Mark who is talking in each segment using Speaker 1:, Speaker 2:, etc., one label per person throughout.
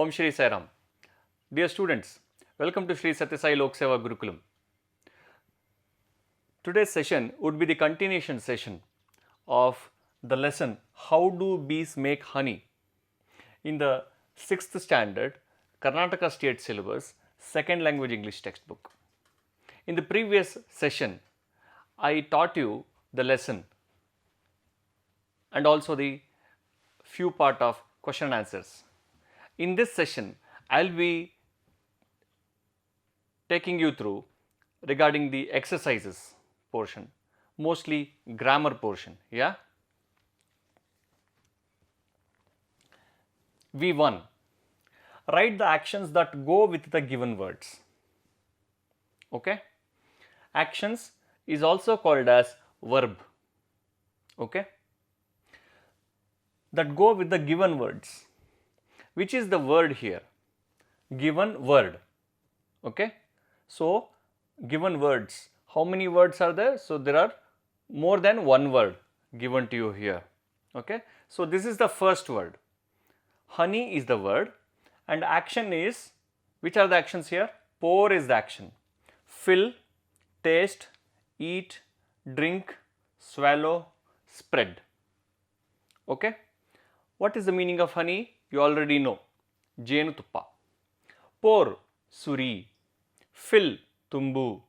Speaker 1: Om Shri Sai Ram. Dear students, welcome to Shri Satya Sai Lok Seva Gurukulam. Today's session would be the continuation session of the lesson How do bees make honey in the 6th standard Karnataka State Syllabus Second Language English textbook. In the previous session, I taught you the lesson and also the few part of question and answers. In this session, I will be taking you through regarding the exercises portion, mostly grammar portion. Yeah. V1. Write the actions that go with the given words. Okay. Actions is also called as verb. Okay. That go with the given words. Which is the word here? Given word. Okay. So, given words. How many words are there? So, there are more than one word given to you here. Okay. So, this is the first word. Honey is the word and action is, which are the actions here? Pour is the action. Fill, taste, eat, drink, swallow, spread. Okay. What is the meaning of honey? You already know. Jenutuppa. Pour, suri. Fill, tumbu.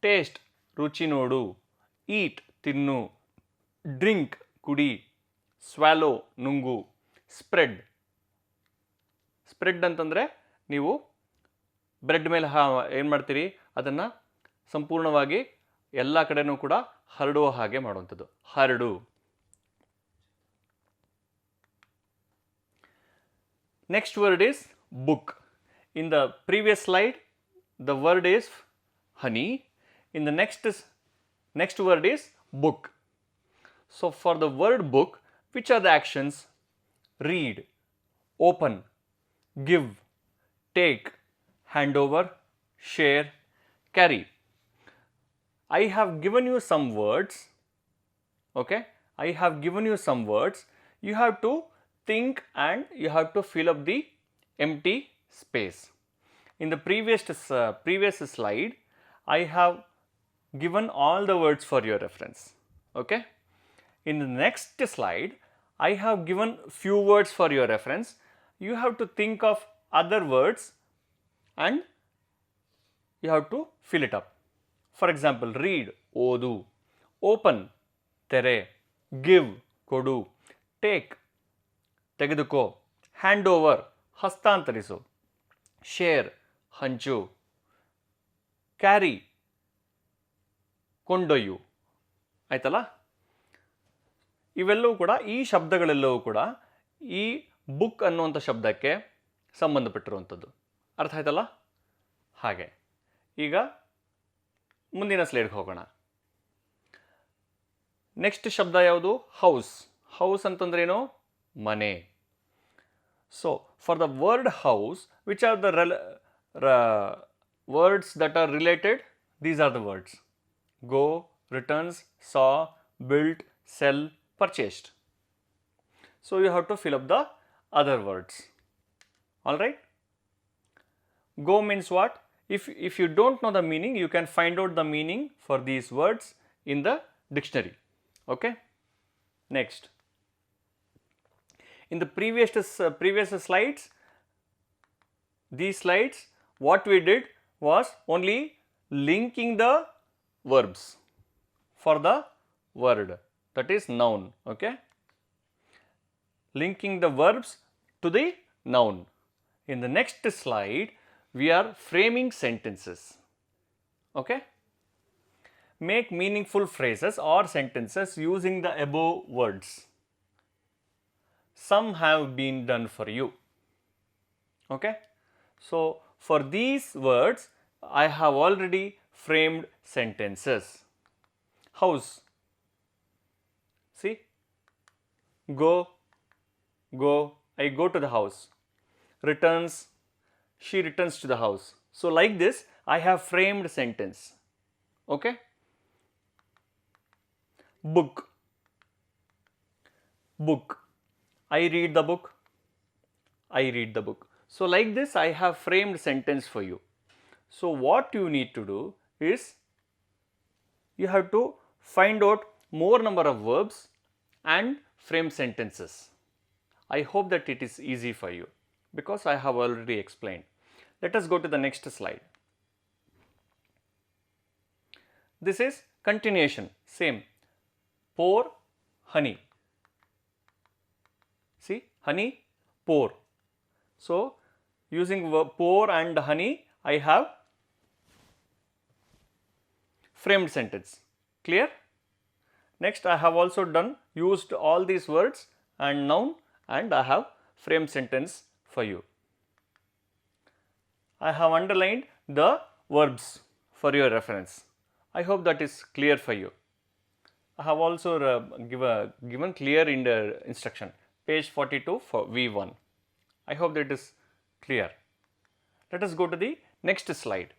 Speaker 1: Taste, ruchi nodu. Eat, tinnu. Drink, kudi. Swallow, nungu. Spread. Spread ಅಂತಂದರೆ ನೀವು bread ಮೇಲೆ ಏನು ಮಾಡ್ತೀರಿ, ಅದನ್ನು ಸಂಪೂರ್ಣವಾಗಿ ಎಲ್ಲ ಕಡೆನೂ ಕೂಡ ಹರಡುವ ಹಾಗೆ ಮಾಡುವಂಥದ್ದು. ಹರಡು. Next word is book. In the previous slide, the word is honey. In the next word is book. So, for the word book, which are the actions? Read, open, give, take, hand over, share, carry. I have given you some words. Okay, I have given you some words. You have to think and you have to fill up the empty space. In the previous slide, I have given all the words for your reference. Okay. In the next slide, I have given few words for your reference. You have to think of other words and you have to fill it up. For example, read, odu, open, tere, give, kodu, take, tegeduko, hand over, hastantarisu, share, hanchu, carry, ಕೊಂಡೊಯ್ಯು. ಆಯ್ತಲ್ಲ? ಇವೆಲ್ಲವೂ ಕೂಡ, ಈ ಶಬ್ದಗಳೆಲ್ಲವೂ ಕೂಡ ಈ book ಅನ್ನುವಂಥ ಶಬ್ದಕ್ಕೆ ಸಂಬಂಧಪಟ್ಟಿರುವಂಥದ್ದು. ಅರ್ಥ ಆಯ್ತಲ್ಲ? ಹಾಗೆ ಈಗ ಮುಂದಿನ ಸ್ಲೈಡ್ಗೆ ಹೋಗೋಣ. ನೆಕ್ಸ್ಟ್ ಶಬ್ದ ಯಾವುದು? ಹೌಸ್. ಹೌಸ್ ಅಂತಂದ್ರೇನು? ಮನೆ. So for the word house, which are the words that are related? These are the words: go, returns, saw, built, sell, purchased. So you have to fill up the other words. Alright. Go means what? If you don't know the meaning, you can find out the meaning for these words in the dictionary. Okay. Next. In the previous slides, these slides, what we did was only linking the verbs for the word, that is noun. Okay. Linking the verbs to the noun. In the next slide, we are framing sentences. Okay. Make meaningful phrases or sentences using the above words. Some have been done for you. Okay. So, for these words, I have already framed sentences. House. See, go, I go to the house. Returns, she returns to the house. So, like this, I have framed sentence. Okay. Book. I read the book. I read the book. So, like this I have framed sentence for you. So, what you need to do is you have to find out more number of verbs and frame sentences. I hope that it is easy for you because I have already explained. Let us go to the next slide. This is continuation, same. Pour honey. See, honey, pour. So, using verb pour and honey, I have framed sentence. Clear? Next, I have also used all these words and noun, and I have framed sentence for you. I have underlined the verbs for your reference. I hope that is clear for you. I have also given clear in the instruction, page 42 for V1. I hope that is clear. Let us go to the next slide.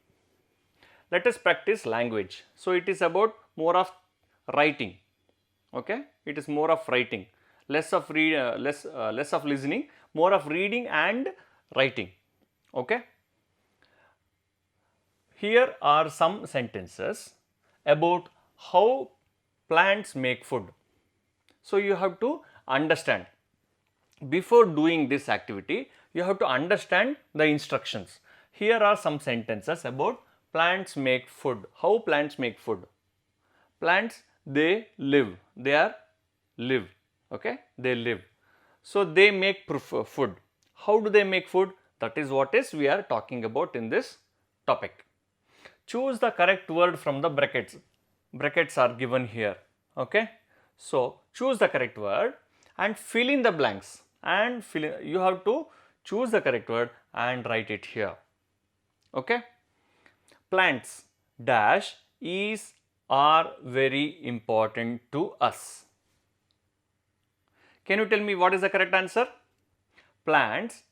Speaker 1: Let us practice language. So, it is about more of writing. Okay, it is more of writing, less of less of listening, more of reading and writing. Okay. Here are some sentences about how plants make food. So, you have to understand, before doing this activity, you have to understand the instructions. Here are some sentences about plants make food. How plants make food? Plants, they live, live, okay, they live. So, they make food. How do they make food? That is what we are talking about in this topic. Choose the correct word from the brackets. Brackets are given here, okay. So, choose the correct word and fill in the blanks, and you have to choose the correct word and write it here, okay. Plants dash are very important to us. Can you tell me what is the correct answer? Plants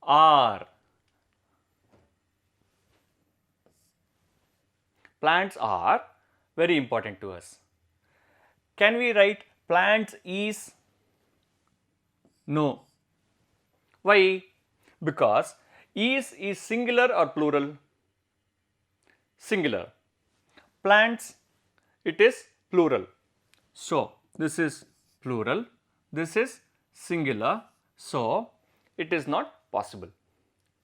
Speaker 1: are. Plants are very important to us. Can we write plants is? No. Why? Because is singular or plural? Singular. Plants, it is plural. So, this is plural, this is singular. So, it is not possible.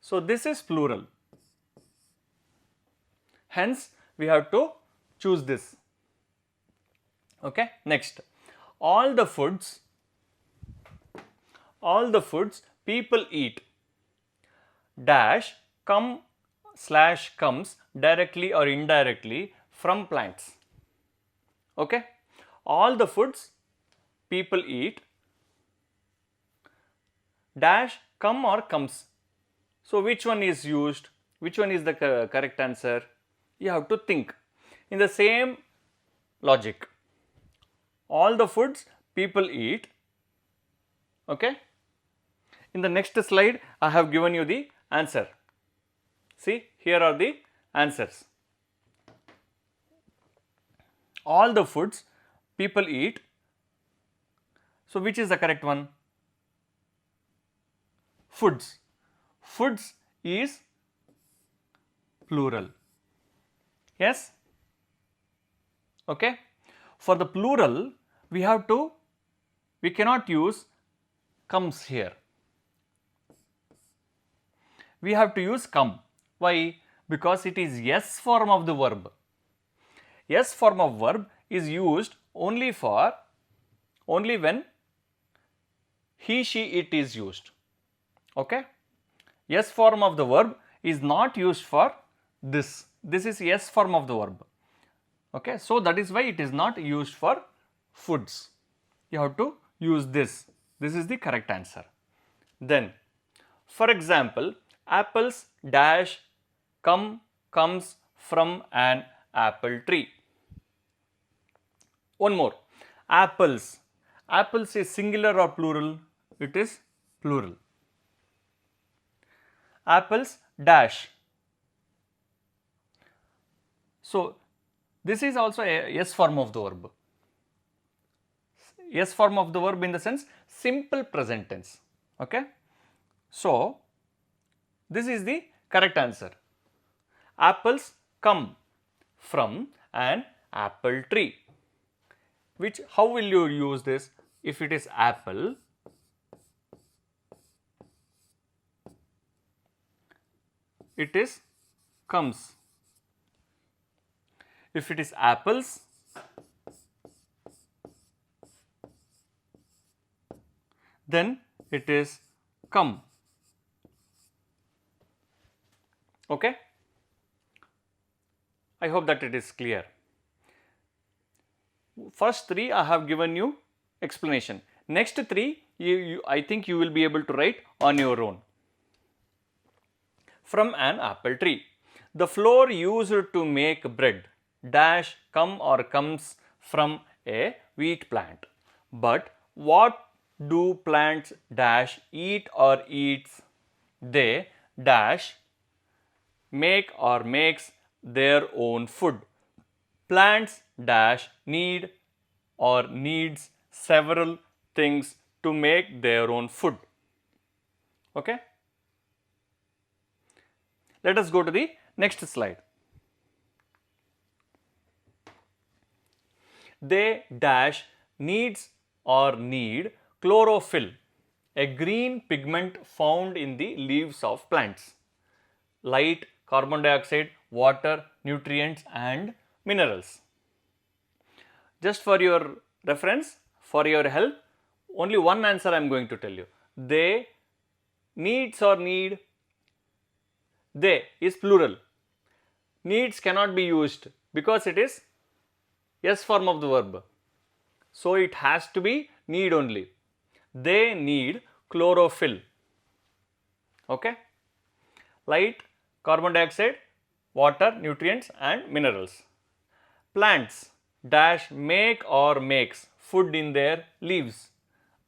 Speaker 1: So, this is plural. Hence, we have to choose this. Okay. Next, all the foods people eat dash comes directly or indirectly from plants. Okay. All the foods people eat dash come or comes. So, which one is used? Which one is the correct answer? You have to think in the same logic. All the foods people eat. Okay. In the next slide, I have given you the answer. See, here are the answers. All the foods people eat. So, which is the correct one? Foods. Foods is plural. Yes? Okay. For the plural, we cannot use comes here. We have to use come. Why? Because it is S form of the verb. S form of verb is used only when he, she, it is used. Okay. S form of the verb is not used for this. This is S form of the verb. Okay. So, that is why it is not used for foods. You have to use this. This is the correct answer. Then, for example, apples dash comes from an apple tree. One more, apples. Apples is singular or plural? It is plural. Apples dash. So, this is also a S form of the verb. S form of the verb in the sense simple present tense. Okay. So, This is the correct answer. Apples come from an apple tree. Which, how will you use this? If it is apple, it is comes. If it is apples, then it is come. Okay? I hope that it is clear. First three I have given you explanation. Next three I think you will be able to write on your own. From an apple tree. The flour used to make bread dash come or comes from a wheat plant. But what do plants dash eat or eats? They dash make or makes their own food. Plants dash need or needs several things to make their own food. Okay? Let us go to the next slide. They dash needs or need chlorophyll, a green pigment found in the leaves of plants. Light, carbon dioxide, water, nutrients and minerals. Just for your reference, for your help, only one answer I am going to tell you. They needs or need. They is plural. Needs cannot be used because it is S form of the verb. So it has to be need only. They need chlorophyll. Okay? Light, carbon dioxide, water, nutrients and minerals. Plants dash make or makes food in their leaves.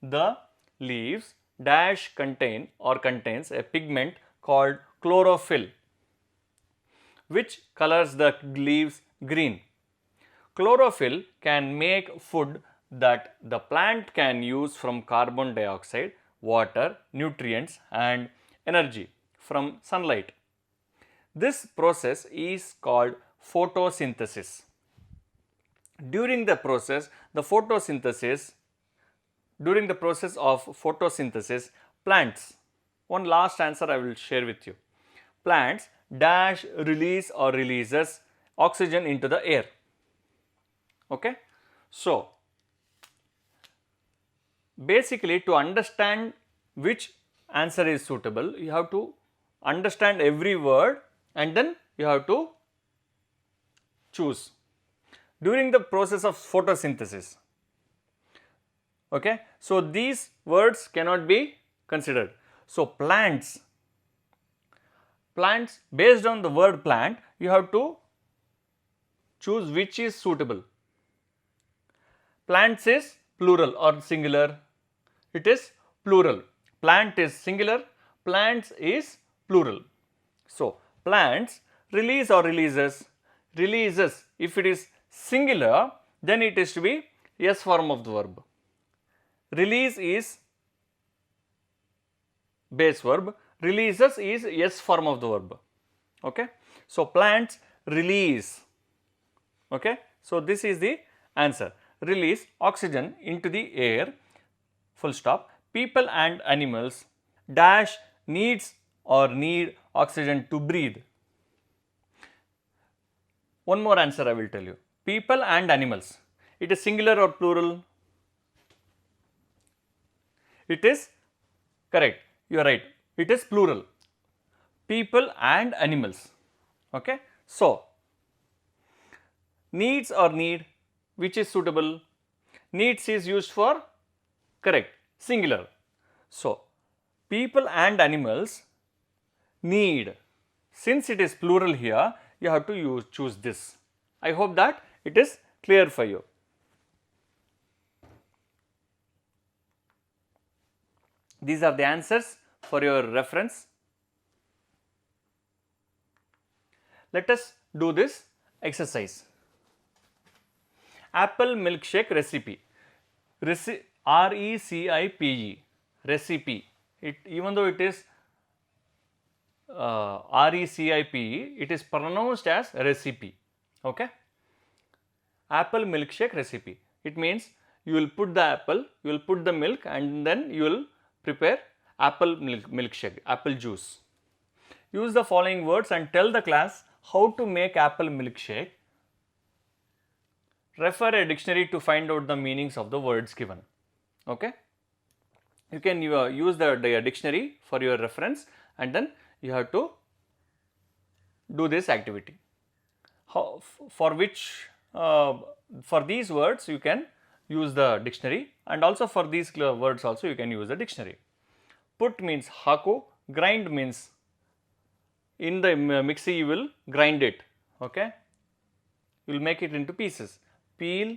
Speaker 1: The leaves dash contain or contains a pigment called chlorophyll, which colors the leaves green. Chlorophyll can make food that the plant can use from carbon dioxide, water, nutrients and energy from sunlight. This process is called photosynthesis. During the process of photosynthesis, plants, one last answer I will share with you. Plants dash release or releases oxygen into the air. Okay? So, basically to understand which answer is suitable, you have to understand every word and then you have to choose. During the process of photosynthesis, okay, so these words cannot be considered. So, plants based on the word plant, you have to choose which is suitable. Plants is plural or singular, it is plural. Plant is singular, plants is plural. So, plants release or releases, if it is singular then it is to be S form of the verb. Release is base verb, releases is S form of the verb. Okay? So, plants release. Okay? So, this is the answer. Release oxygen into the air, full stop. People and animals dash needs or need oxygen to breathe. One more answer I will tell you. People and animals. It is singular or plural? It is correct. You are right. It is plural. People and animals. Okay. So, needs or need, which is suitable? Needs is used for correct, singular. So, people and animals need. Since it is plural here, you have to choose this. I hope that it is clear for you. These are the answers for your reference. Let us do this exercise. Apple milkshake recipe. R-E-C-I-P-E, recipe. Even though it is RECIPE, it is pronounced as recipe. Okay. Apple milkshake recipe. It means you will put the apple, you will put the milk, and then you will prepare apple milkshake, apple juice. Use the following words and tell the class how to make apple milkshake. Refer a dictionary to find out the meanings of the words given. Okay. You can use the dictionary for your reference, and then you have to do this activity. For these words you can use the dictionary, and also for these words also you can use the dictionary. Put means haku, grind means in the mixie you will grind it. Okay. You will make it into pieces. Peel,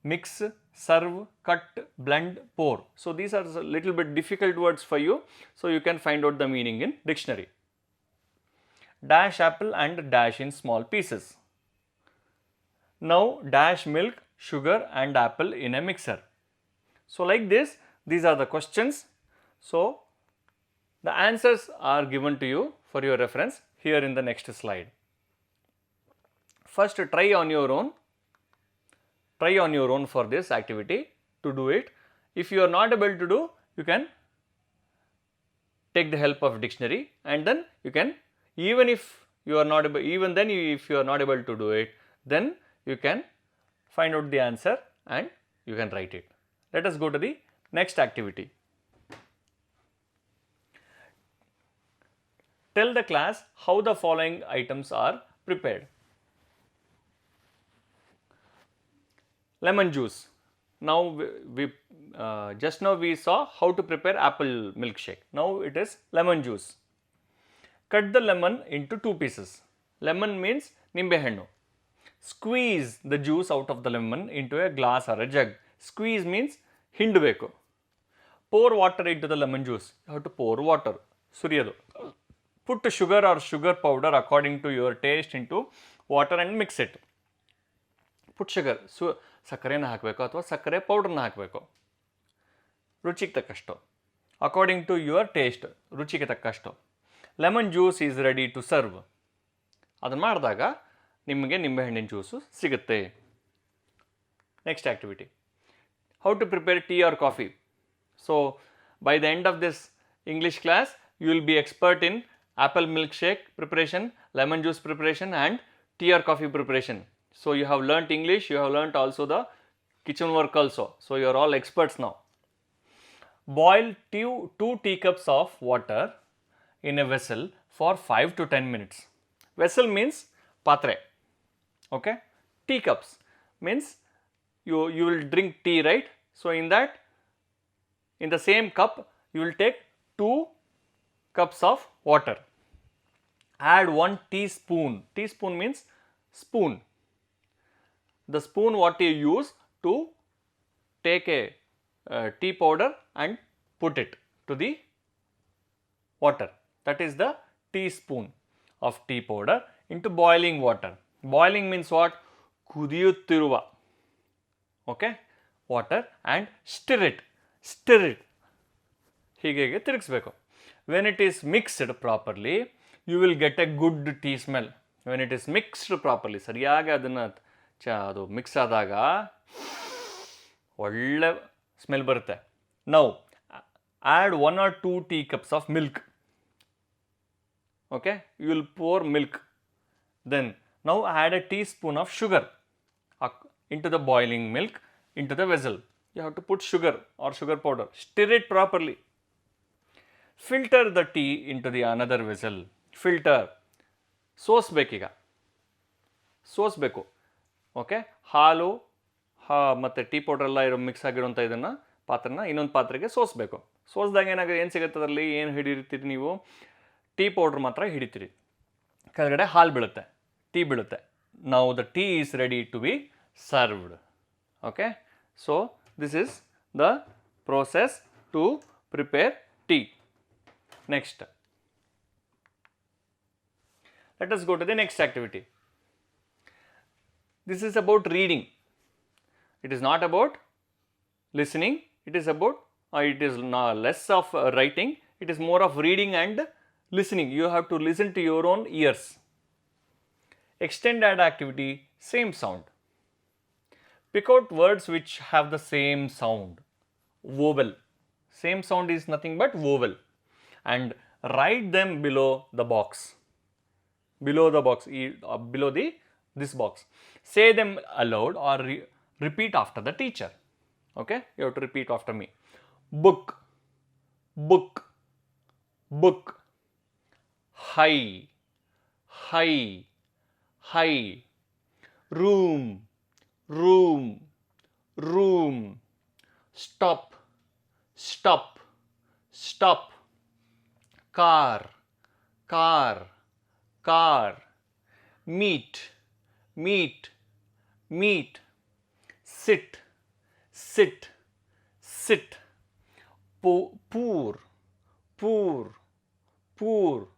Speaker 1: mix, serve, cut, blend, pour. So these are a little bit difficult words for you, so you can find out the meaning in dictionary. Dash apple and dash in small pieces. Now dash milk, sugar and apple in a mixer. So like this, these are the questions. So the answers are given to you for your reference here in the next slide. First try on your own. Try on your own for this activity to do it. If you are not able to do, you can take the help of dictionary, and then you can, if you are not able to do it, then you can find out the answer and you can write it. Let us go to the next activity. Tell the class how the following items are prepared. Lemon juice. Now just now we saw how to prepare apple milkshake. Now it is lemon juice. Cut the lemon into 2 pieces. Lemon means nimbe hennu. Squeeze the juice out of the lemon into a glass or a jug. Squeeze means hindbeku. Pour water into the lemon juice. You have to pour water. Suriyadu. Put sugar or sugar powder according to your taste into water and mix it. Put sugar. So ಸಕ್ಕರೆನ ಹಾಕಬೇಕು ಅಥವಾ ಸಕ್ಕರೆ ಪೌಡರ್ನ ಹಾಕಬೇಕು ರುಚಿಗೆ ತಕ್ಕಷ್ಟು, according to your taste, ರುಚಿಗೆ ತಕ್ಕಷ್ಟು. Lemon juice is ready to serve. ಅದನ್ನು ಮಾಡಿದಾಗ ನಿಮಗೆ ನಿಂಬೆಹಣ್ಣಿನ ಜ್ಯೂಸು ಸಿಗುತ್ತೆ. Next activity, how to prepare tea or coffee. So by the end of this English class, you will be expert in apple milkshake preparation, lemon juice preparation and tea or coffee preparation. So you have learnt English, you have learnt also the kitchen work also. So you are all experts now. Boil 2 teacups of water in a vessel for 5 to 10 minutes. Vessel means patre. Okay. Teacups means you will drink tea, right? So in that, in the same cup, you will take 2 cups of water. Add 1 teaspoon. Teaspoon means spoon. The spoon what you use to take a tea powder and put it to the water. That is the teaspoon of tea powder into boiling water. Boiling means what? Kudiyuttiruva. Okay? Water, and stir it. Stir it. ಹೀಗೆ ತಿರುಗಿಸಬೇಕು. When it is mixed properly, you will get a good tea smell. When it is mixed properly, ಸರಿಯಾಗಿ ಅದನ್ನು ಅದು mix ಆದಾಗ ಒಳ್ಳೆ smell ಬರುತ್ತೆ. Now add 1 or 2 teacups of milk. Okay, you will pour milk. Then now add a teaspoon of sugar into the boiling milk into the vessel. You have to put sugar or sugar powder. Stir it properly. Filter the tea into the another vessel. Filter. ಸೋಸಬೇಕೀಗ, ಸೋಸಬೇಕು. Okay, ಹಾಲು ಮತ್ತು tea powder ಎಲ್ಲ ಇರೋ mix ಆಗಿರೋಂಥ ಇದನ್ನು ಪಾತ್ರನ ಇನ್ನೊಂದು ಪಾತ್ರೆಗೆ ಸೋಸಬೇಕು. ಸೋಸಿದಾಗ ಏನಾಗುತ್ತೆ, ಏನು ಸಿಗುತ್ತೆ ಅದರಲ್ಲಿ, ಏನು ಹಿಡಿತೀರಿ ನೀವು? ಟೀ ಪೌಡ್ರ್ ಮಾತ್ರ ಹಿಡಿತೀರಿ. ಕೆಳಗಡೆ ಹಾಲು ಬೀಳುತ್ತೆ, ಟೀ ಬೀಳುತ್ತೆ. ನಾವು the tea is ready to be served. Okay, so this is the process to prepare tea. Next, let us go to the next activity. This is about reading. It is not about listening. It is about, it is less of writing. It is more of reading and listening, you have to listen to your own ears. Extended activity, same sound. Pick out words which have the same sound. Vowel. Same sound is nothing but vowel. And write them below the box. Below the box, below this box. Say them aloud or repeat after the teacher. Okay, you have to repeat after me. Book, book, book. High, high, high. Room, room, room. Stop, stop, stop. Car, car, car. Meet, meet, meet. Sit, sit, sit. Poor, poor, poor.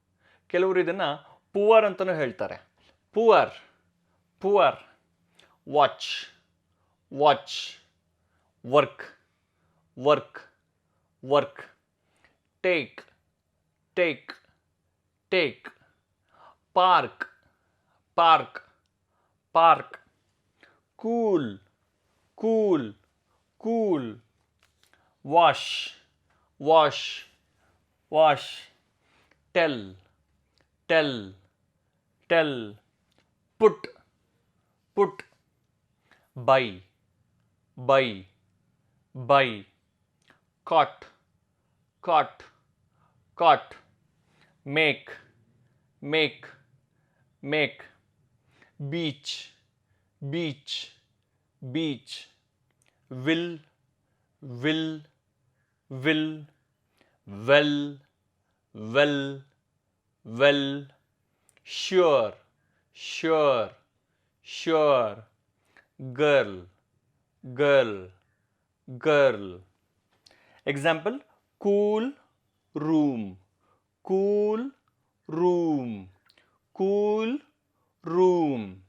Speaker 1: ಕೆಲವರು ಇದನ್ನು poor ಅಂತಲೂ ಹೇಳ್ತಾರೆ. Poor, poor. Watch, watch. Work, work, work. Take, take, take. Park, park, park. Cool, cool, cool. Wash, wash, wash. Tell, tell, tell. Put, put. Buy, buy, buy. Caught, caught, caught. Make, make, make. Beach, beach, beach. Will, will, will. Well, well, well. Sure, sure, sure. Girl, girl, girl. Example, cool room, cool room, cool room.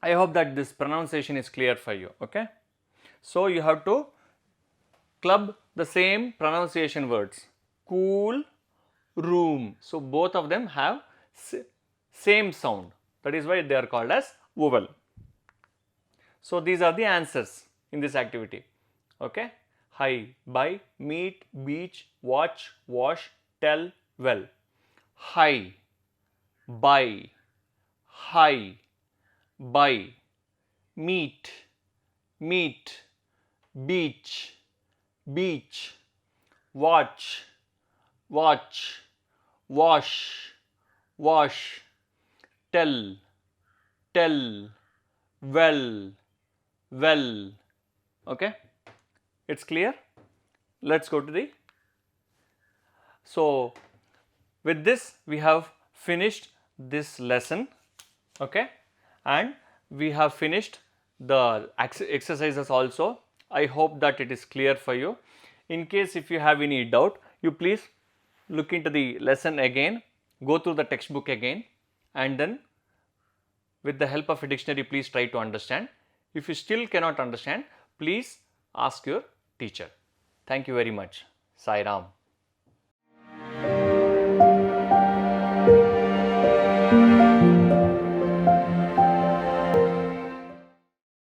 Speaker 1: I hope that this pronunciation is clear for you. Okay, so you have to club the same pronunciation words. Cool room. So both of them have same sound. That is why they are called as vowel. So these are the answers in this activity. Okay. High, buy, meet, beach, watch, wash, tell, well. High, buy, high, buy. Meet, meet, beach, beach. Watch, watch, wash, wash. Tell, tell, well, well. Okay, it's clear. Let's go to the. So with this we have finished this lesson. Okay, and we have finished the exercises also. I hope that it is clear for you. In case if you have any doubt, you please look into the lesson again, go through the textbook again, and then with the help of a dictionary, please try to understand. If you still cannot understand, please ask your teacher. Thank you very much. Sai Ram.